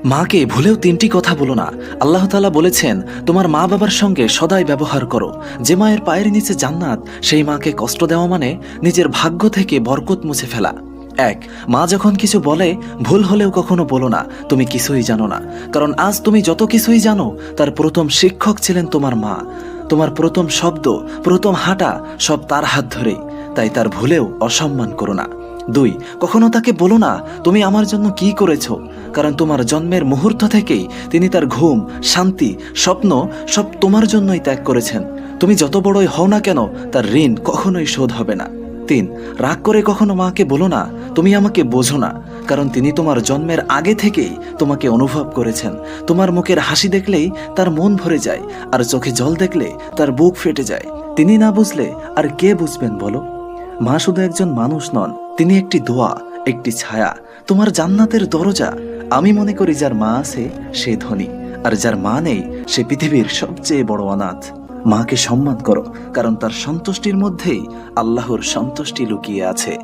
মাকে ভুলেও তিনটি কথা বলো না। আল্লাহ তাআলা বলেছেন, তোমার মা বাবার সঙ্গে সদাই ব্যবহার করো। যে মায়ের পায়ের নিচে জান্নাত, সেই মাকে কষ্ট দেওয়া মানে নিজের ভাগ্য থেকে বরকত মুছে ফেলা। এক, মা যখন কিছু বলে ভুল হলেও কখনো বলো না তুমি কিছুই জানো না। কারণ আজ তুমি যত কিছুই জানো, তার প্রথম শিক্ষক ছিলেন তোমার মা। তোমার প্রথম শব্দ, প্রথম হাঁটা সব তার হাত ধরেই। তাই তার ভুলেও অসম্মান করো না। দুই, কখনো তাকে বলো না তুমি আমার জন্য কি করেছো। কারণ তোমার জন্মের মুহূর্ত থেকেই তিনি তার ঘুম, শান্তি, স্বপ্ন সব তোমার জন্যই ত্যাগ করেছেন। তুমি যত বড়ই হও না কেন, তার ঋণ কখনোই শোধ হবে না। তিন, রাগ করে কখনো মাকে বলো না তুমি আমাকে বোঝো না। কারণ তিনি তোমার জন্মের আগে থেকেই তোমাকে অনুভব করেছেন। তোমার মুখের হাসি দেখলেই তার মন ভরে যায়, আর চোখে জল দেখলে তার বুক ফেটে যায়। তিনি না বুঝলে আর কে বুঝবেন বলো? মা শুধু একজন মানুষ নন, তিনি একটি দোয়া, একটি ছায়া, তোমার জান্নাতের দরজা। আমি মনে করি যার মা আছে সে ধনী, আর যার মা নেই সে পৃথিবীর সবচেয়ে বড় অনাথ। মাকে সম্মান করো, কারণ তার সন্তুষ্টির মধ্যেই আল্লাহর সন্তুষ্টি লুকিয়ে আছে।